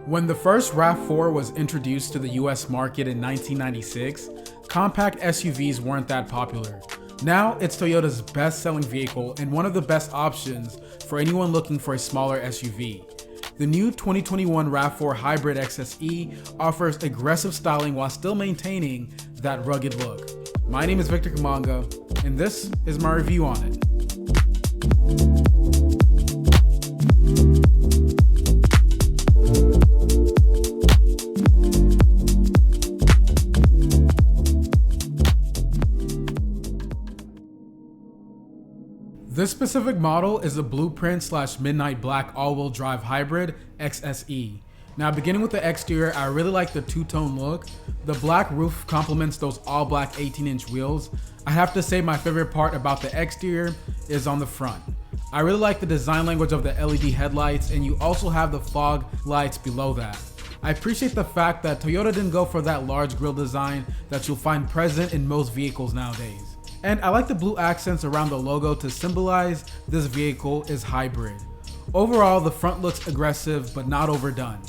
When the first RAV4 was introduced to the US market in 1996, compact SUVs weren't that popular. Now, it's Toyota's best-selling vehicle and one of the best options for anyone looking for a smaller SUV. The new 2021 RAV4 Hybrid XSE offers aggressive styling while still maintaining that rugged look. My name is Victor Kamanga, and this is my review on it. This specific model is a blueprint/midnight black all-wheel drive hybrid XSE. Now, beginning with the exterior, I really like the two-tone look. The black roof complements those all-black 18-inch wheels. I have to say my favorite part about the exterior is on the front. I really like the design language of the LED headlights, and you also have the fog lights below that. I appreciate the fact that Toyota didn't go for that large grille design that you'll find present in most vehicles nowadays. And I like the blue accents around the logo to symbolize this vehicle is hybrid. Overall, the front looks aggressive but not overdone.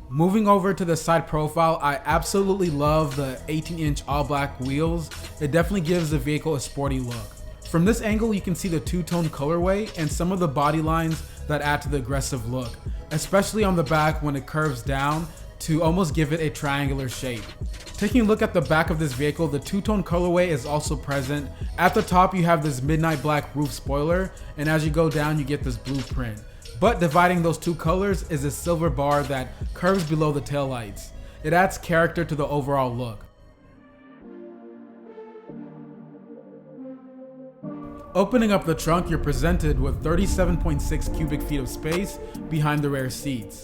Moving over to the side profile, I absolutely love the 18-inch all-black wheels. It definitely gives the vehicle a sporty look. From this angle, you can see the two-tone colorway and some of the body lines that add to the aggressive look, especially on the back when it curves down to almost give it a triangular shape. Taking a look at the back of this vehicle, the two-tone colorway is also present. At the top, you have this midnight black roof spoiler, and as you go down, you get this blueprint. But dividing those two colors is a silver bar that curves below the taillights. It adds character to the overall look. Opening up the trunk, you're presented with 37.6 cubic feet of space behind the rear seats.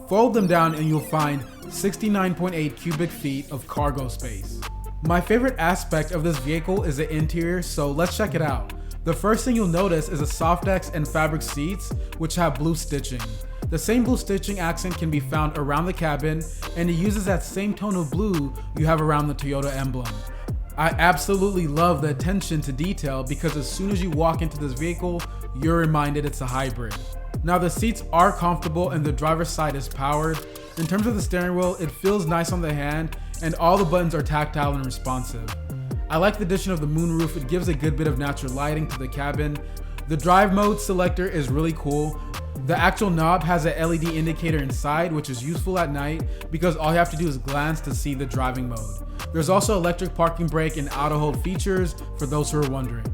Fold them down and you'll find 69.8 cubic feet of cargo space. My favorite aspect of this vehicle is the interior, so let's check it out. The first thing you'll notice is the Softex and fabric seats, which have blue stitching. The same blue stitching accent can be found around the cabin, and it uses that same tone of blue you have around the Toyota emblem. I absolutely love the attention to detail because as soon as you walk into this vehicle, you're reminded it's a hybrid. Now, the seats are comfortable and the driver's side is powered. In terms of the steering wheel, it feels nice on the hand and all the buttons are tactile and responsive. I like the addition of the moonroof. It gives a good bit of natural lighting to the cabin. The drive mode selector is really cool. The actual knob has a LED indicator inside, which is useful at night because all you have to do is glance to see the driving mode. There's also electric parking brake and auto hold features for those who are wondering.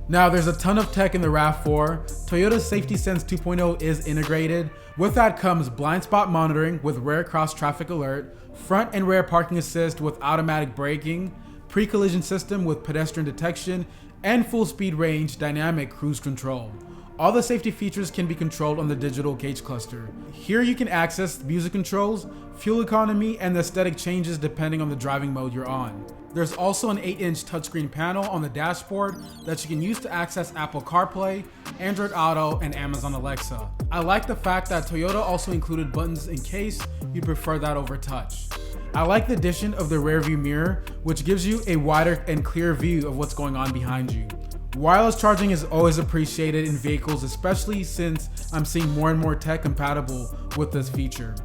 Now, there's a ton of tech in the RAV4. Toyota's Safety Sense 2.0 is integrated. With that comes blind spot monitoring with rear cross traffic alert, front and rear parking assist with automatic braking, pre-collision system with pedestrian detection, and full speed range dynamic cruise control. All the safety features can be controlled on the digital gauge cluster. Here you can access music controls, fuel economy, and the aesthetic changes depending on the driving mode you're on. There's also an 8-inch touchscreen panel on the dashboard that you can use to access Apple CarPlay, Android Auto, and Amazon Alexa. I like the fact that Toyota also included buttons in case you prefer that over touch. I like the addition of the rear view mirror, which gives you a wider and clearer view of what's going on behind you. Wireless charging is always appreciated in vehicles, especially since I'm seeing more and more tech compatible with this feature.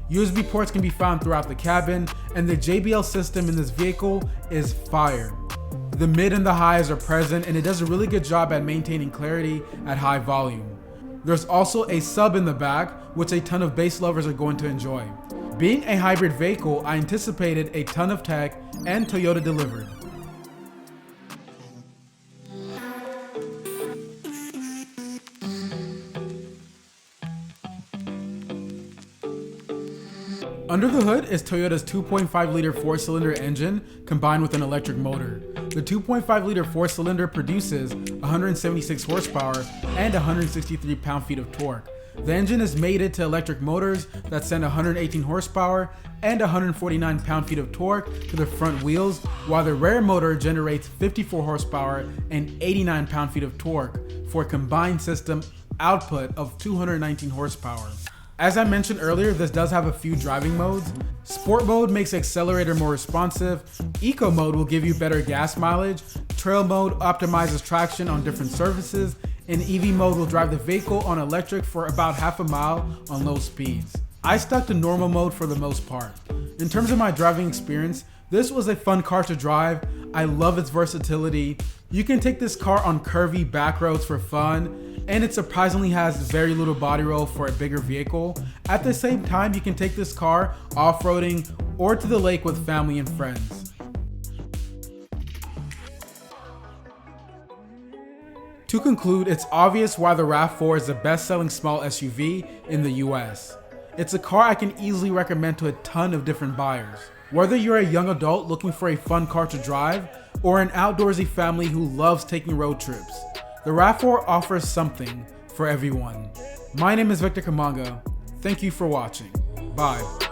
USB ports can be found throughout the cabin, and the JBL system in this vehicle is fire. The mid and the highs are present, and it does a really good job at maintaining clarity at high volume. There's also a sub in the back, which a ton of bass lovers are going to enjoy. Being a hybrid vehicle, I anticipated a ton of tech, and Toyota delivered. Under the hood is Toyota's 2.5-liter 4-cylinder engine combined with an electric motor. The 2.5-liter 4-cylinder produces 176 horsepower and 163 pound-feet of torque. The engine is mated to electric motors that send 118 horsepower and 149 pound-feet of torque to the front wheels, while the rear motor generates 54 horsepower and 89 pound-feet of torque for a combined system output of 219 horsepower. As I mentioned earlier, this does have a few driving modes. Sport mode makes the accelerator more responsive. Eco mode will give you better gas mileage. Trail mode optimizes traction on different surfaces. And EV mode will drive the vehicle on electric for about half a mile on low speeds. I stuck to normal mode for the most part. In terms of my driving experience, this was a fun car to drive. I love its versatility. You can take this car on curvy back roads for fun, and it surprisingly has very little body roll for a bigger vehicle. At the same time, you can take this car off-roading or to the lake with family and friends. To conclude, it's obvious why the RAV4 is the best-selling small SUV in the US. It's a car I can easily recommend to a ton of different buyers. Whether you're a young adult looking for a fun car to drive, or an outdoorsy family who loves taking road trips, the RAV4 offers something for everyone. My name is Victor Kamanga. Thank you for watching. Bye.